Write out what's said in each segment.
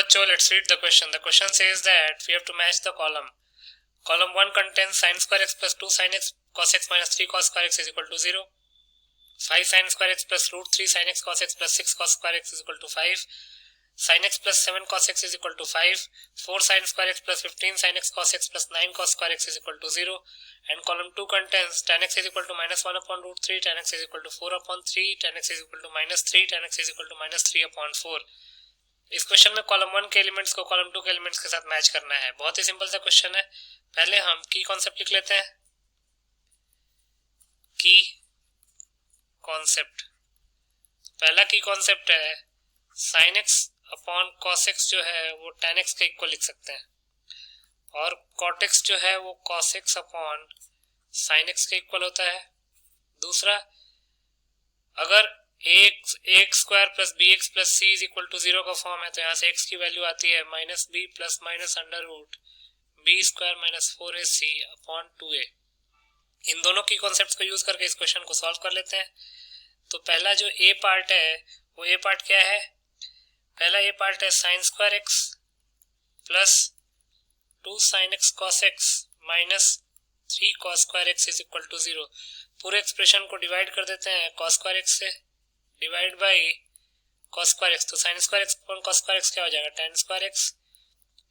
बच्चों, let's read the question. The question says that we have to match the column. Column 1 contains sin square x plus 2 sin x cos x minus 3 cos square x is equal to 0. 5 sin square x plus root 3 sin x cos x plus 6 cos square x is equal to 5. Sin x plus 7 cos x is equal to 5. 4 sin square x plus 15 sin x cos x plus 9 cos square x is equal to 0. And column 2 contains tan x is equal to minus 1 upon root 3, tan x is equal to 4 upon 3, tan x is equal to minus 3, tan x is equal to minus 3 upon 4. इस question में column 1 के elements को column 2 के elements के साथ match करना है। बहुत ही सिंपल सा क्वेश्चन है। पहले हम की कॉन्सेप्ट लिख लेते हैं। की कॉन्सेप्ट, पहला की कॉन्सेप्ट है sin x upon cos x जो है वो tan x के इक्वल लिख सकते हैं, और cot x जो है वो cos x upon sin x के इक्वल होता है। दूसरा, अगर एक square plus b x plus c is equal to 0 का फॉर्म है, तो यहाँ से x की वैल्यू आती है minus b plus minus under root b square minus 4ac upon 2a। इन दोनों की कॉन्सेप्ट्स को यूज करके इस क्वेश्चन को सॉल्व कर लेते हैं। तो पहला जो ए पार्ट है वो ए पार्ट क्या है? पहला ए पार्ट है sine square x plus 2 sine x cos x minus 3 cos square x is equal to 0। पूरे एक्सप्रेशन को डिवाइड कर देते हैं कॉस स्क्वायर एक्स से, divide by cos square x. तो sine square x upon cos square x क्या हो जाएगा? tan square x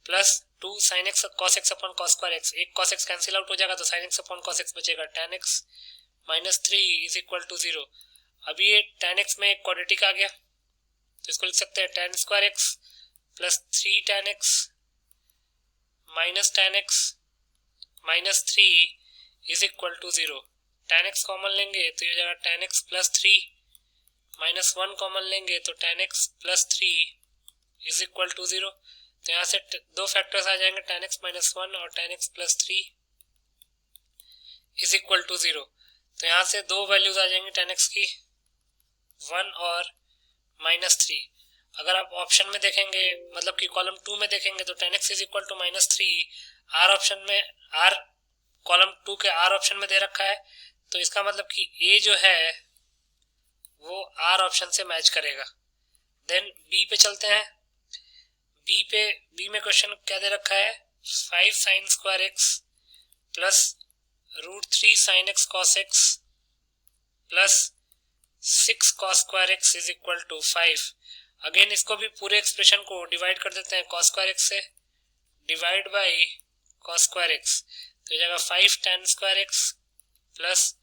plus 2 sine x cos x upon cos square x. एक कॉस एक्स कैंसिल आउट हो जाएगा तो sine x upon cos x बचेगा tan x minus 3 is equal to 0। अभी ये tan एक्स में एक क्वाड्रेटिक आ गया तो इसको लिख सकते हैं tan square x plus 3 tan x minus tan x minus 3 is equal to 0। tan x common लेंगे तो ये हो जाएगा tan x plus 3, minus 1 common लेंगे तो tan x plus 3 is equal to 0। तो यहाँ से दो फैक्टर्स आ जाएंगे, tan x माइनस 1 और tan x plus 3 is equal to 0। तो यहाँ से दो वैल्यूज आ जाएंगी tan x की, 1 और माइनस 3। अगर आप ऑप्शन में देखेंगे, मतलब कि कॉलम 2 में देखेंगे, तो tan x is equal to minus 3 R option में, आर कॉलम 2 के आर ऑप्शन में दे रखा है। तो इसका मतलब कि ए जो है वो आर ऑप्शन से मैच करेगा। देन बी पे चलते हैं। बी में क्वेश्चन क्या दे रखा है? 5 sine square x plus root 3 sine x cos x plus 6 cos square x is equal to 5। Again इसको भी पूरे एक्सप्रेशन को डिवाइड कर देते हैं कॉस स्क्वायर एक्स से, divide by cos square x. तो हो जाएगा 5 tan square x plus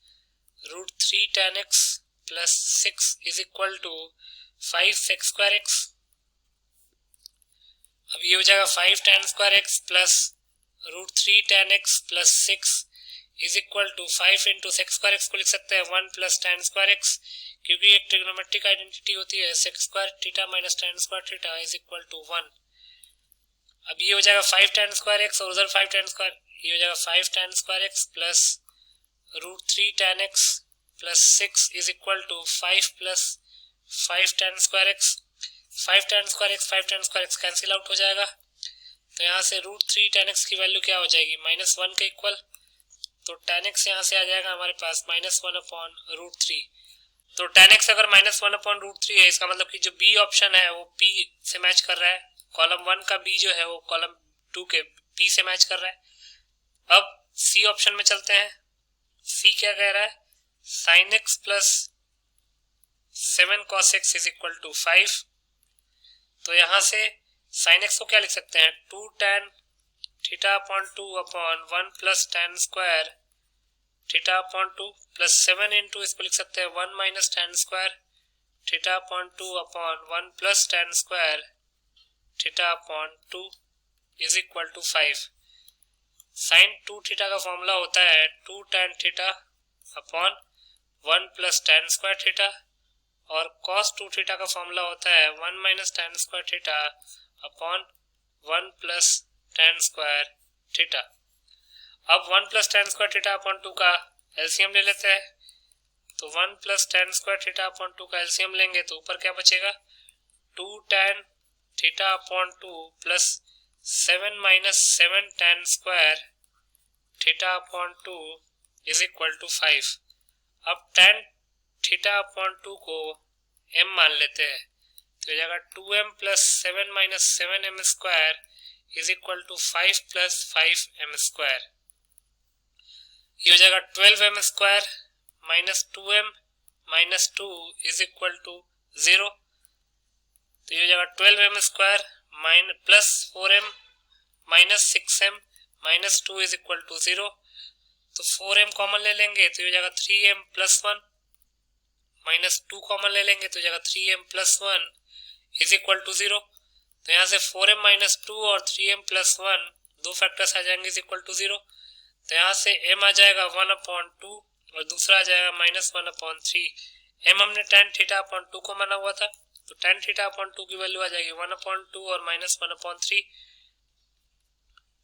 root 3 tan x plus 6 is equal to 5 sec square x. अब ये हो जाएगा 5 tan square x plus root 3 tan x plus 6 is equal to 5 into sec square x को लिख सकते हैं 1 प्लस tan स्क्वायर एक्स, क्योंकि एक ट्रिग्नोमेट्रिक आइडेंटिटी होती है sec square theta minus tan square theta is equal to 1। अब ये हो जाएगा 5 tan स्क्वायर एक्स और उधर 5 tan स्क्वायर, ये हो जाएगा 5 tan square x plus root 3 tan x plus 6 is equal to 5 plus 5 tan square x. 5 tan square x 5 tan square x cancel out हो जाएगा, तो यहाँ से रूट 3 tan एक्स की वैल्यू क्या हो जाएगी? माइनस 1 के इक्वल। तो tan एक्स यहाँ से आ जाएगा हमारे पास माइनस 1 अपॉन रूट 3। तो tan एक्स अगर माइनस 1 अपॉन रूट 3 है, इसका मतलब कि जो बी ऑप्शन है वो पी से मैच कर रहा है। कॉलम 1 का बी जो है वो कॉलम 2 के पी से मैच कर रहा है। अब सी ऑप्शन में चलते हैं। सी क्या कह रहा है? Sine x plus 7 cos x is equal to 5। तो यहां से साइन एक्स को क्या लिख सकते हैं? 2 tan theta upon 2 upon 1 plus tan square theta upon 2 plus 7 into इसको लिख सकते हैं 1 minus tan square theta upon 2 upon 1 plus tan square theta upon 2 is equal to 5। Sine 2 theta का फॉर्मूला होता है 2 tan theta upon 1 plus tan square theta, और cos 2 theta का formula होता है 1 minus tan square theta upon 1 plus tan square theta. अब 1 plus tan square theta upon 2 का LCM ले लेते हैं। तो 1 plus tan square theta upon 2 का एलसीएम लेंगे तो ऊपर क्या बचेगा? 2 tan theta upon 2 plus 7 minus 7 tan square theta upon 2 is equal to 5। अब tan थीटा अपॉन 2 को m मान लेते हैं, तो हो जाएगा 2m plus 7 minus 7m square is equal to 5 plus 5m square. ये हो जाएगा 12m square minus 2m minus 2 is equal to 0। तो ये हो जाएगा 12m square plus 4m minus 6m minus 2 is equal to 0। तो 4m कॉमन ले लेंगे तो ये हो जाएगा 3m प्लस 1 माइनस 2 कॉमन ले लेंगे तो हो जाएगा 3m plus 1 is equal to 0। तो यहाँ से 4m माइनस 2 और 3m प्लस 1 दो फैक्टर्स आ जाएंगे इज इक्वल टू 0। तो यहाँ से m आ जाएगा 1/2 और दूसरा आ जाएगा माइनस 1/3। m हमने tan थीटा अपॉन 2 को माना हुआ था, तो tan थीटा अपॉन 2 की वैल्यू आ जाएगी 1/2 और माइनस 1/3।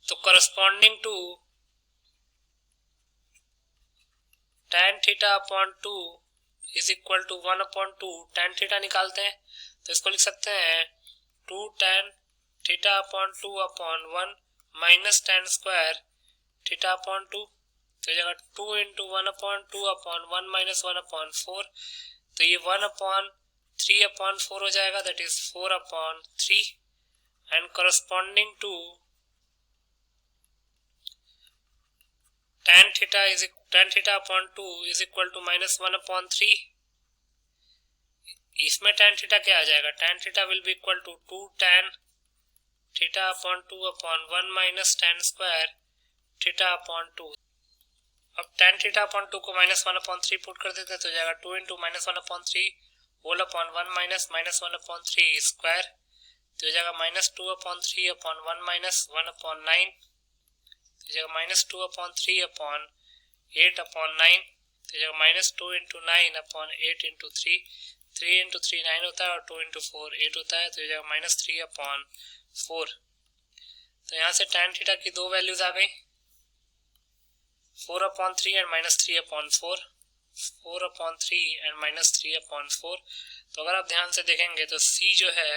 तो corresponding to tan theta upon 2 is equal to 1/2 tan theta निकालते हैं तो इसको लिख सकते हैं 2 tan theta upon 2 upon 1 minus tan square theta upon 2। तो जाएगा 2 इंटू 1/2 अपॉन 1 माइनस 1/4। तो ये 1/3/4 हो जाएगा, that is 4/3 and corresponding to tan theta upon 2 is equal to minus 1/3। इसमें tan थीटा क्या आ जाएगा, tan theta will be equal to 2 tan theta upon 2 upon 1 minus tan square theta upon 2। अब tan theta upon 2 को minus 1/3 put कर देते हैं तो जाएगा 2 into minus 1/3 whole upon 1 minus 1/3 square. तो हो जाएगा माइनस 2/3 अपॉन 1 माइनस 1/9। तो जाएगा माइनस 2/3 अपॉन 8/9। तो जाएगा minus 2 into 9 upon 8 into 3। 3 into 3 9 होता है और 2 इंटू 4 8 होता है। तो जाएगा माइनस 3/4। तो यहाँ से tan थीटा की दो वैल्यूज आ गई, 4/3 एंड माइनस 3/4, 4/3 एंड माइनस 3/4। तो अगर आप ध्यान से देखेंगे तो C जो है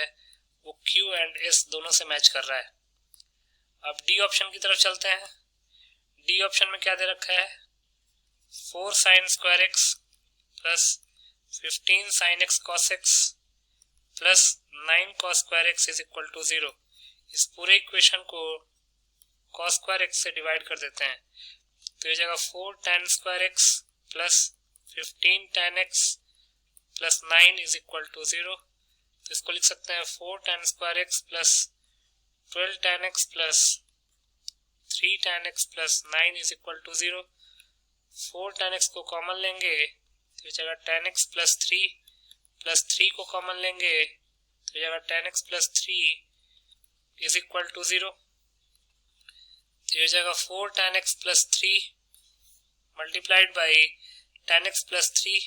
वो Q एंड S दोनों से मैच कर रहा है। अब D ऑप्शन की तरफ चलते हैं। D ऑप्शन में क्या दे रखा है, 4 sin square x plus 15 sin x cos x plus 9 cos square x is equal to 0। इस पूरे इक्वेशन को cos स्क्वायर x से डिवाइड कर देते हैं तो ये जाएगा 4 tan square x plus 15 tan x plus 9 is equal to 0। तो इसको लिख सकते हैं 4 tan square x plus 12 tan x plus 3 tan x plus 9 is equal to 0। 4 tan x को कॉमन लेंगे तो ये जाएगा tan x प्लस 3 को कॉमन लेंगे तो ये जाएगा tan x plus 3 is equal to 0। तो ये जाएगा 4 tan x plus 3 multiplied by tan x plus 3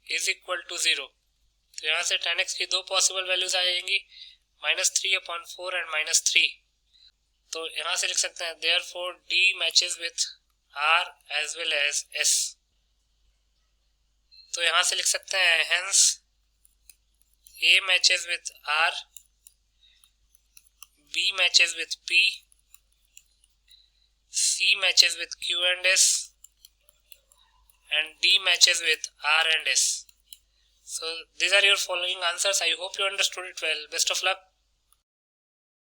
is equal to 0। तो यहाँ से tan x की दो पॉसिबल वैल्यूज आ जाएंगी, -3/4 एंड -3। तो यहाँ से लिख सकते हैं therefore D matches with R as well as S। तो यहाँ से लिख सकते हैं hence A matches with R, B matches with P, C matches with Q and S, and D matches with R and S. So these are your following answers. I hope you understood it well. Best of luck.